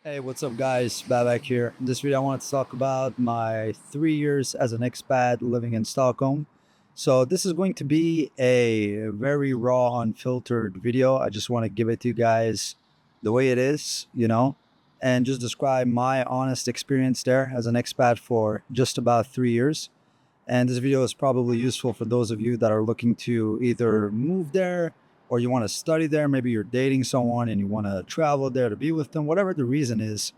Hey, what's up, guys? Babak here. In this video, I want to talk about my 3 years as an expat living in Stockholm. So, this is going to be a very raw, unfiltered video. I just want to give it to you guys the way it is, and just describe my honest experience there as an expat for just about 3 years. And this video is probably useful for those of you that are looking to either move there or you want to study there. Maybe you're dating someone and you want to travel there to be with them, whatever the reason is.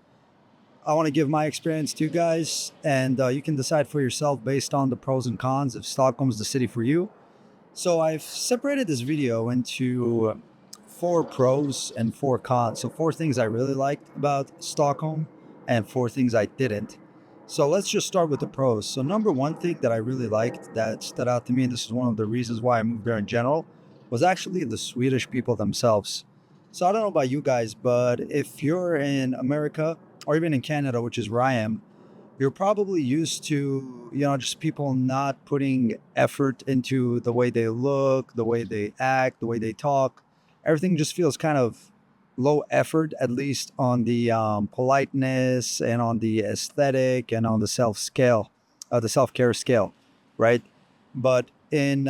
I want to give my experience to you guys, and you can decide for yourself based on the pros and cons if Stockholm's the city for you. So I've separated this video into four pros and four cons. So four things I really liked about Stockholm and four things I didn't. So let's just start with the pros. So number one thing that I really liked that stood out to me, and this is one of the reasons why I moved there in general, was actually the Swedish people themselves. So I don't know about you guys, but if you're in America or even in Canada, which is where I am, you're probably used to, just people not putting effort into the way they look, the way they act, the way they talk. Everything just feels kind of low effort, at least on the politeness and on the aesthetic and on the the self care scale, right? But in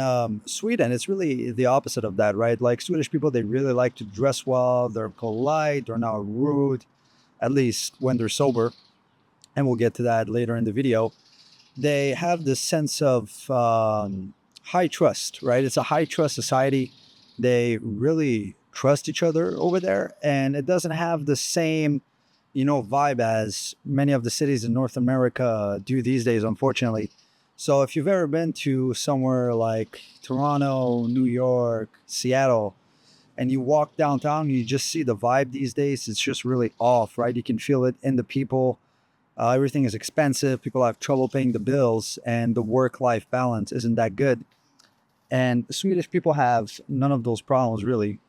Sweden, it's really the opposite of that, right? Like Swedish people, they really like to dress well. They're polite. They're not rude, at least when they're sober, and we'll get to that later in the video. They have this sense of high trust, right? It's a high trust society. They really trust each other over there, and it doesn't have the same, vibe as many of the cities in North America do these days, unfortunately. So if you've ever been to somewhere like Toronto, New York, Seattle, and you walk downtown, you just see the vibe these days. It's just really off, right? You can feel it in the people. Everything is expensive. People have trouble paying the bills, and the work-life balance isn't that good. And the Swedish people have none of those problems really,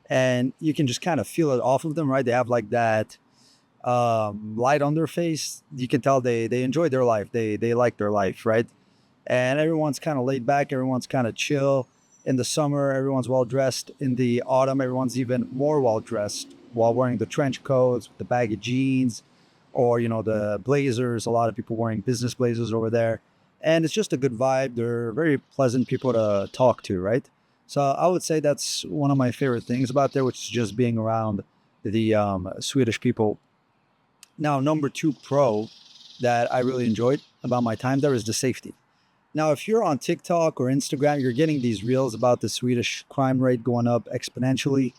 and you can just kind of feel it off of them, right? They have like that light on their face. You can tell they enjoy their life. They like their life, right? And everyone's kind of laid back. Everyone's kind of chill. In the summer, everyone's well dressed. In the autumn, everyone's even more well dressed while wearing the trench coats, the baggy jeans, or the blazers. A lot of people wearing business blazers over there, and it's just a good vibe. They're very pleasant people to talk to, right? So I would say that's one of my favorite things about there, which is just being around the Swedish people. Now, number two pro that I really enjoyed about my time there is the safety. Now, if you're on TikTok or Instagram, you're getting these reels about the Swedish crime rate going up exponentially,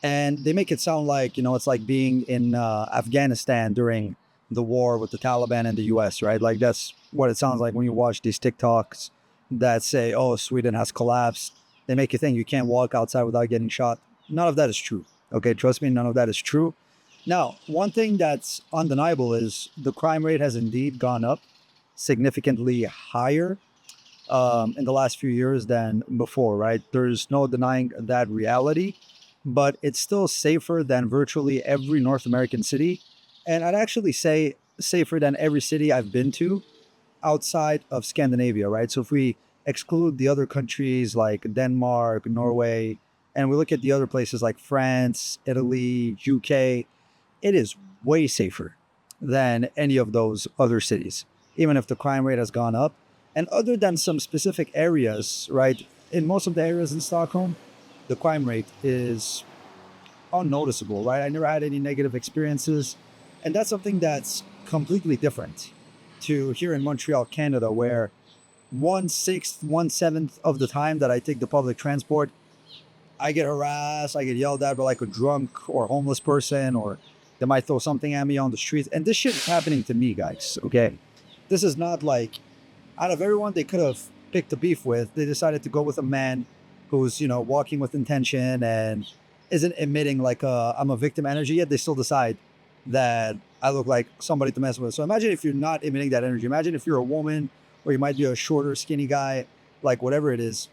and they make it sound like it's like being in Afghanistan during the war with the Taliban and the US, right? Like that's what it sounds like when you watch these TikToks that say, oh, Sweden has collapsed. They make you think you can't walk outside without getting shot. None of that is true. Okay, trust me, none of that is true. Now, one thing that's undeniable is the crime rate has indeed gone up significantly higher in the last few years than before, right? There's no denying that reality, but it's still safer than virtually every North American city. And I'd actually say safer than every city I've been to outside of Scandinavia, right? So if we exclude the other countries like Denmark, Norway, and we look at the other places like France, Italy, UK, it is way safer than any of those other cities, even if the crime rate has gone up. And other than some specific areas, right, in most of the areas in Stockholm, the crime rate is unnoticeable, right? I never had any negative experiences. And that's something that's completely different to here in Montreal, Canada, where 1/6, 1/7 of the time that I take the public transport, I get harassed, I get yelled at by like a drunk or homeless person, or they might throw something at me on the street. And this shit is happening to me, guys, okay? This is not like out of everyone they could have picked a beef with, they decided to go with a man who's, walking with intention and isn't emitting like I'm a victim energy, yet they still decide that I look like somebody to mess with. So imagine if you're not emitting that energy. Imagine if you're a woman or you might be a shorter, skinny guy, like whatever it is.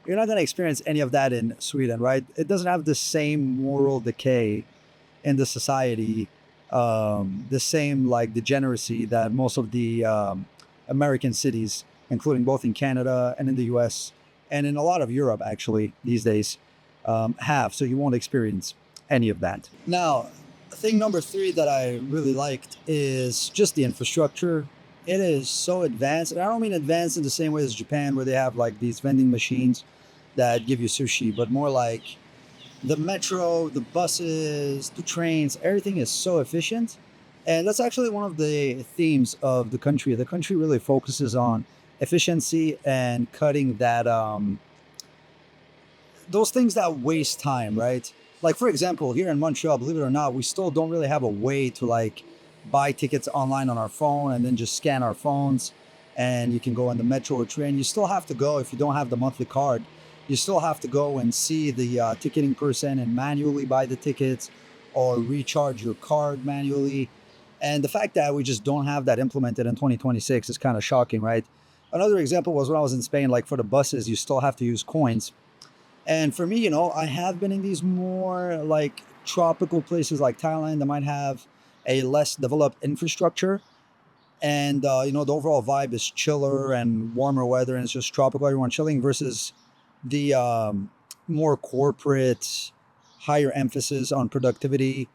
You're not going to experience any of that in Sweden, right? It doesn't have the same moral decay in the society, the same like degeneracy that most of the American cities, including both in Canada and in the US and in a lot of Europe actually these days, have. So you won't experience any of that. Now, Thing number three that I really liked is just the infrastructure. It is so advanced, and I don't mean advanced in the same way as Japan, where they have like these vending machines that give you sushi, but more like the metro, the buses, the trains, everything is so efficient. And that's actually one of the themes of the country. The country really focuses on efficiency and cutting that those things that waste time, right? Like for example, here in Montreal, believe it or not, we still don't really have a way to like buy tickets online on our phone and then just scan our phones and you can go on the metro or train. You still have to go if you don't have the monthly card. You still have to go and see the ticketing person and manually buy the tickets or recharge your card manually. And the fact that we just don't have that implemented in 2026 is kind of shocking, right? Another example was when I was in Spain, like for the buses, you still have to use coins, and for me, I have been in these more like tropical places like Thailand that might have a less developed infrastructure. And, the overall vibe is chiller and warmer weather and it's just tropical, everyone chilling versus the more corporate, higher emphasis on productivity,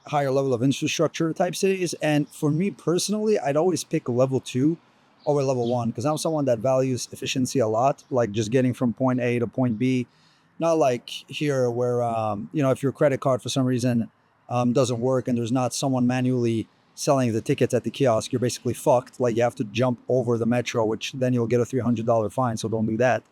higher level of infrastructure type cities. And for me personally, I'd always pick level two over level one because I'm someone that values efficiency a lot, like just getting from point A to point B. Not like here where, if your credit card for some reason doesn't work and there's not someone manually selling the tickets at the kiosk, you're basically fucked. Like you have to jump over the metro, which then you'll get a $300 fine. So don't do that.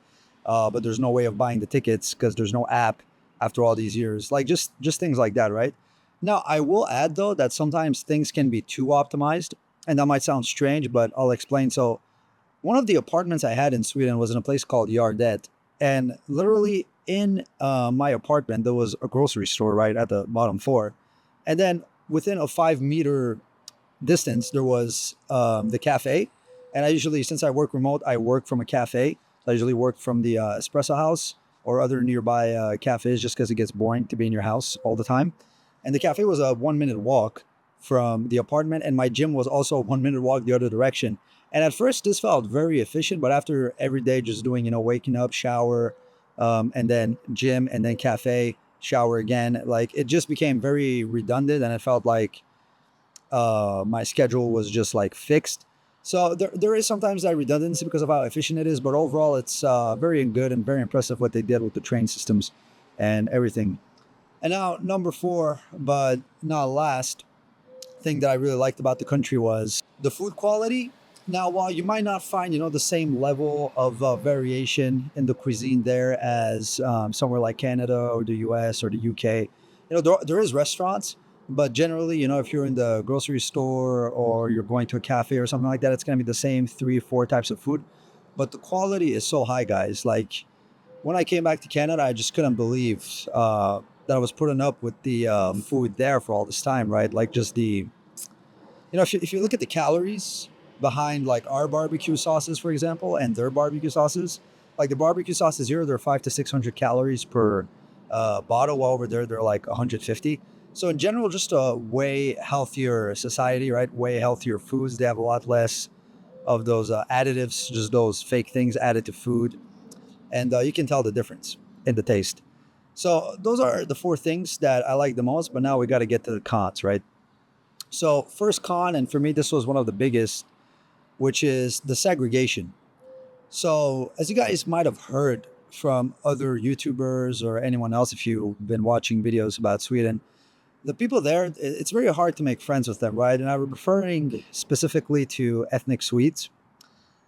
But there's no way of buying the tickets because there's no app after all these years. Like just things like that, right? Now I will add though that sometimes things can be too optimized, and that might sound strange, but I'll explain. So one of the apartments I had in Sweden was in a place called Yardet, and literally in my apartment there was a grocery store right at the bottom floor, and then within a 5 meter distance there was the cafe. And I usually, since I work remote, I work from a cafe. I usually work from the espresso house or other nearby cafes just because it gets boring to be in your house all the time. And the cafe was a 1 minute walk from the apartment, and my gym was also a 1 minute walk the other direction. And at first this felt very efficient, but after every day just doing, waking up, shower, and then gym, and then cafe, shower again, like it just became very redundant, and it felt like my schedule was just like fixed. So there is sometimes that redundancy because of how efficient it is, but overall it's very good and very impressive what they did with the train systems and everything. And now number four, but not last, thing that I really liked about the country was the food quality. Now, while you might not find, the same level of variation in the cuisine there as somewhere like Canada or the US or the UK, there is restaurants, but generally, if you're in the grocery store or you're going to a cafe or something like that, it's going to be the same three, four types of food. But the quality is so high, guys. Like when I came back to Canada, I just couldn't believe that I was putting up with the food there for all this time, right? Like just if you look at the calories behind like our barbecue sauces, for example, and their barbecue sauces, like the barbecue sauces here, they're 500 to 600 calories per bottle, while over there, they're like 150. So in general, just a way healthier society, right? Way healthier foods. They have a lot less of those additives, just those fake things added to food. And you can tell the difference in the taste. So those are the four things that I like the most, but now we got to get to the cons, right? So first con, and for me, this was one of the biggest, which is the segregation. So as you guys might have heard from other YouTubers or anyone else, if you've been watching videos about Sweden, the people there, it's very hard to make friends with them, right? And I'm referring specifically to ethnic Swedes.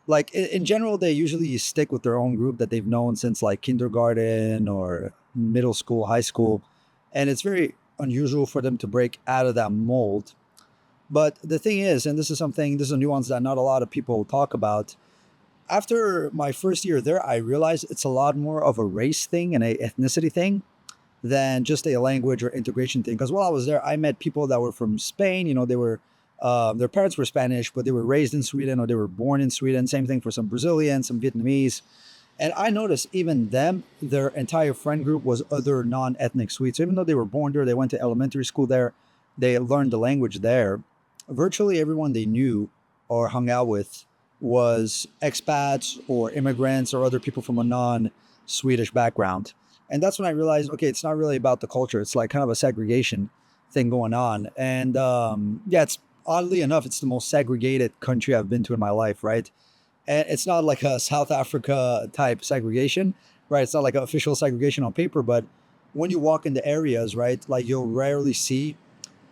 Like in general, they usually stick with their own group that they've known since like kindergarten or middle school, high school. And it's very unusual for them to break out of that mold. But the thing is, and this is a nuance that not a lot of people talk about. After my first year there, I realized it's a lot more of a race thing and a ethnicity thing than just a language or integration thing. Because while I was there, I met people that were from Spain. They were their parents were Spanish, but they were raised in Sweden or they were born in Sweden. Same thing for some Brazilians, some Vietnamese. And I noticed even them, their entire friend group was other non-ethnic Swedes. So even though they were born there, they went to elementary school there, they learned the language there. Virtually everyone they knew or hung out with was expats or immigrants or other people from a non-Swedish background. And that's when I realized, okay, it's not really about the culture. It's like kind of a segregation thing going on. And yeah, it's oddly enough, it's the most segregated country I've been to in my life, right? And it's not like a South Africa type segregation, right? It's not like official segregation on paper, but when you walk into areas, right, like you'll rarely see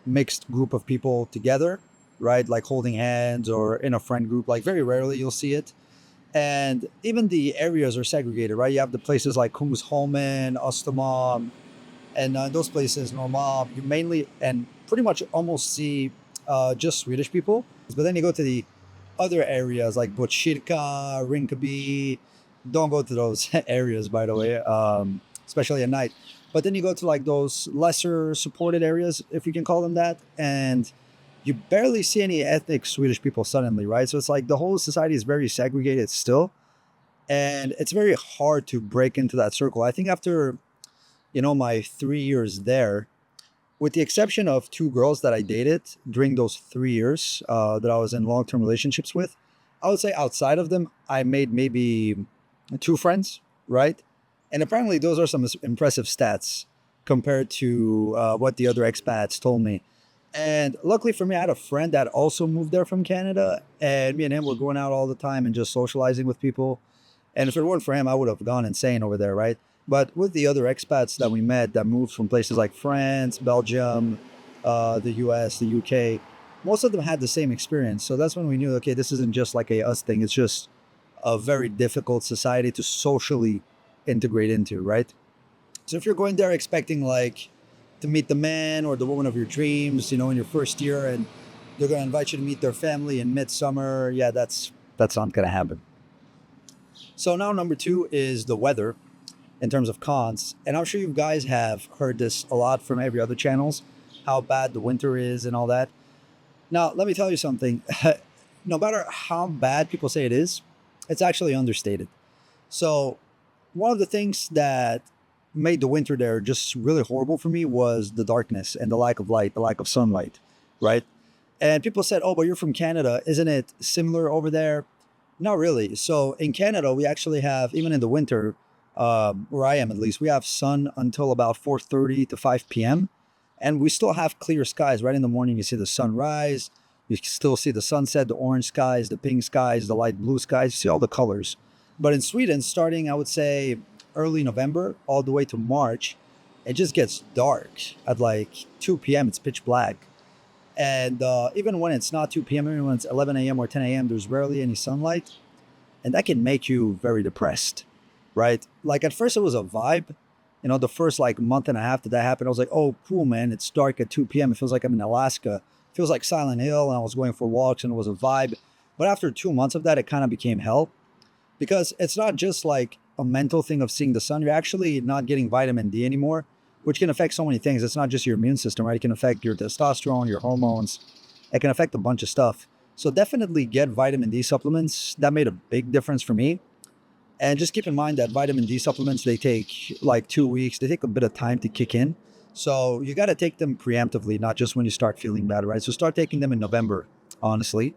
mixed group of people together, right? Like holding hands or in a friend group, like very rarely you'll see it. And even the areas are segregated, right? You have the places like Kungsholmen, Östermalm, and those places, Normal, you mainly and pretty much almost see just Swedish people. But then you go to the other areas like Botkyrka, Rinkeby. Don't go to those areas, by the way, especially at night. But then you go to like those lesser supported areas, if you can call them that, and you barely see any ethnic Swedish people suddenly, right? So it's like the whole society is very segregated still, and it's very hard to break into that circle. I think after my 3 years there, with the exception of two girls that I dated during those 3 years that I was in long term relationships with, I would say outside of them, I made maybe two friends, right? And apparently, those are some impressive stats compared to what the other expats told me. And luckily for me, I had a friend that also moved there from Canada, and me and him were going out all the time and just socializing with people. And if it weren't for him, I would have gone insane over there, right? But with the other expats that we met that moved from places like France, Belgium, the US, the UK, most of them had the same experience. So that's when we knew, okay, this isn't just like a us thing. It's just a very difficult society to socially integrate into, right? So if you're going there expecting like to meet the man or the woman of your dreams, in your first year, and they're going to invite you to meet their family in midsummer, yeah, that's not going to happen. So now number two is the weather in terms of cons. And I'm sure you guys have heard this a lot from every other channels, how bad the winter is and all that. Now, let me tell you something. No matter how bad people say it is, it's actually understated. So one of the things that made the winter there just really horrible for me was the darkness and the lack of light, the lack of sunlight, right? And people said, oh, but you're from Canada. Isn't it similar over there? Not really. So in Canada, we actually have, even in the winter, where I am at least, we have sun until about 4:30 to 5 p.m. And we still have clear skies. Right in the morning, you see the sunrise. You still see the sunset, the orange skies, the pink skies, the light blue skies. You see all the colors. But in Sweden, starting, I would say, early November all the way to March, it just gets dark. At like 2 p.m., it's pitch black. And even when it's not 2 p.m., even when it's 11 a.m. or 10 a.m., there's rarely any sunlight. And that can make you very depressed, right? Like at first it was a vibe. The first like month and a half that happened, I was like, oh, cool, man. It's dark at 2 p.m. It feels like I'm in Alaska. It feels like Silent Hill. And I was going for walks and it was a vibe. But after 2 months of that, it kind of became hell because it's not just like a mental thing of seeing the sun. You're actually not getting vitamin D anymore, which can affect so many things. It's not just your immune system, right? It can affect your testosterone, your hormones. It can affect a bunch of stuff. So definitely get vitamin D supplements. That made a big difference for me. And just keep in mind that vitamin D supplements, they take like 2 weeks. They take a bit of time to kick in. So you got to take them preemptively, not just when you start feeling bad, right? So start taking them in November, honestly.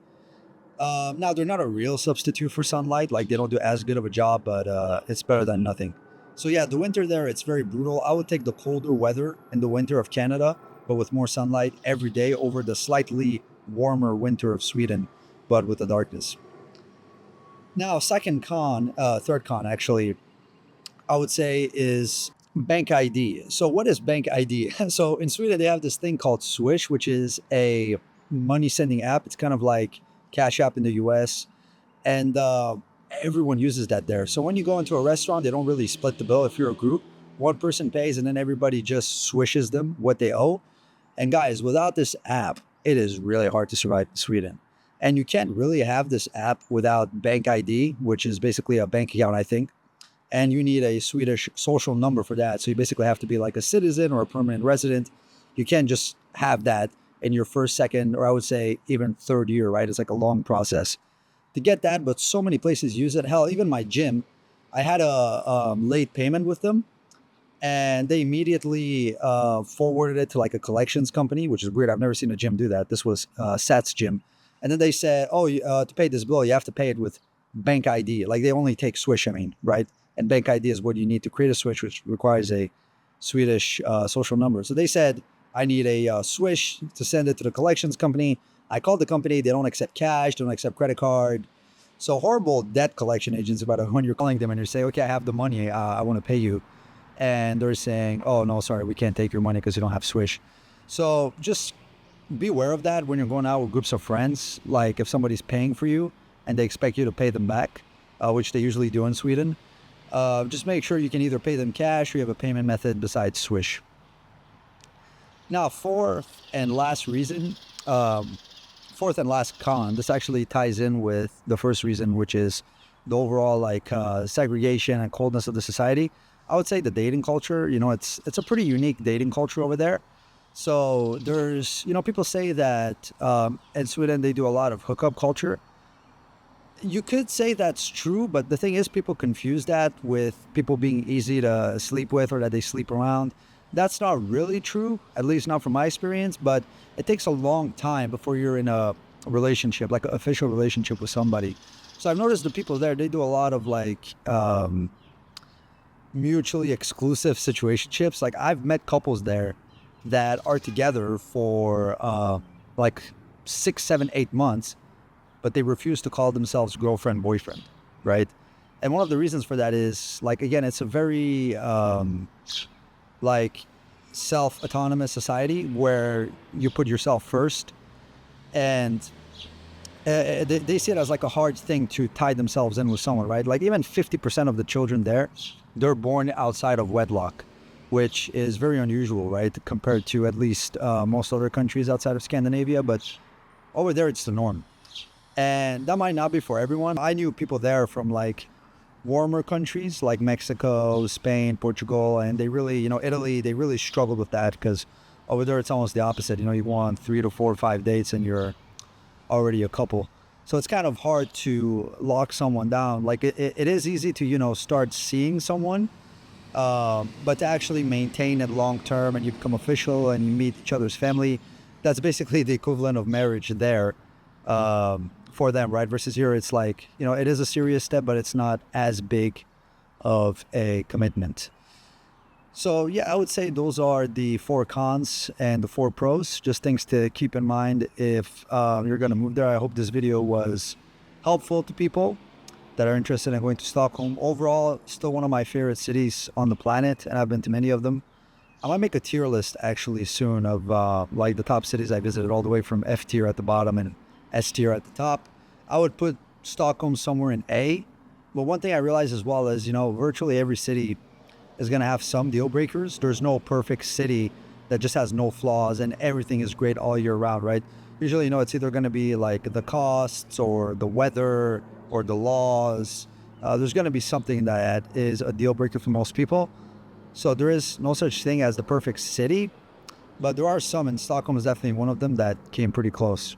Now, they're not a real substitute for sunlight. Like they don't do as good of a job, but it's better than nothing. So yeah, the winter there, it's very brutal. I would take the colder weather in the winter of Canada, but with more sunlight every day over the slightly warmer winter of Sweden, but with the darkness. Now, third con actually, I would say is bank ID. So what is bank ID? So in Sweden, they have this thing called Swish, which is a money sending app. It's kind of like Cash App in the US. And everyone uses that there. So when you go into a restaurant, they don't really split the bill. If you're a group, one person pays and then everybody just swishes them what they owe. And guys, without this app, it is really hard to survive in Sweden. And you can't really have this app without bank ID, which is basically a bank account, I think. And you need a Swedish social number for that. So you basically have to be like a citizen or a permanent resident. You can't just have that in your first, second, or I would say even third year, right? It's like a long process to get that. But so many places use it. Hell, even my gym, I had a late payment with them and they immediately forwarded it to like a collections company, which is weird. I've never seen a gym do that. This was Sat's gym. And then they said, oh, to pay this bill, you have to pay it with bank ID. Like they only take Swish, I mean, right? And bank ID is what you need to create a Swish, which requires a Swedish social number. So they said, I need a swish to send it to the collections company. I called the company. They don't accept cash. They don't accept credit card. So horrible debt collection agents about it when you're calling them and you say, okay, I have the money. I want to pay you. And they're saying, oh, no, sorry, we can't take your money because you don't have swish. So just be aware of that when you're going out with groups of friends. Like if somebody's paying for you and they expect you to pay them back, which they usually do in Sweden, just make sure you can either pay them cash or you have a payment method besides Swish. Now, fourth and last con, this actually ties in with the first reason, which is the overall segregation and coldness of the society. I would say the dating culture, it's a pretty unique dating culture over there. So there's, people say that in Sweden they do a lot of hookup culture. You could say that's true, but the thing is people confuse that with people being easy to sleep with or that they sleep around. That's not really true, at least not from my experience, but it takes a long time before you're in a relationship, like an official relationship with somebody. So I've noticed the people there, they do a lot of mutually exclusive situationships. Like I've met couples there that are together for 6, 7, 8 months, but they refuse to call themselves girlfriend, boyfriend, right? And one of the reasons for that is, again, it's a very self-autonomous society where you put yourself first, and they see it as a hard thing to tie themselves in with someone, right? Like even 50% of the children there, they're born outside of wedlock, which is very unusual, right? Compared to at least most other countries outside of Scandinavia, but over there it's the norm. And that might not be for everyone. I knew people there from warmer countries like Mexico, Spain, Portugal, and they really, Italy, they really struggled with that because over there it's almost the opposite. You go on 3 to 4 or 5 dates and you're already a couple. So it's kind of hard to lock someone down. It is easy to, start seeing someone, but to actually maintain it long term and you become official and you meet each other's family, that's basically the equivalent of marriage there. For them, right? Versus here, it's it is a serious step, but it's not as big of a commitment. So yeah, I would say those are the 4 cons and the 4 pros, just things to keep in mind if you're going to move there. I hope this video was helpful to people that are interested in going to Stockholm. Overall, still one of my favorite cities on the planet, and I've been to many of them. I might make a tier list actually soon of the top cities I visited, all the way from F tier at the bottom and S tier at the top. I would put Stockholm somewhere in A. But one thing I realized as well is, virtually every city is going to have some deal breakers. There's no perfect city that just has no flaws and everything is great all year round, right? Usually, it's either going to be the costs or the weather or the laws. There's going to be something that is a deal breaker for most people. So there is no such thing as the perfect city, but there are some, and Stockholm is definitely one of them that came pretty close.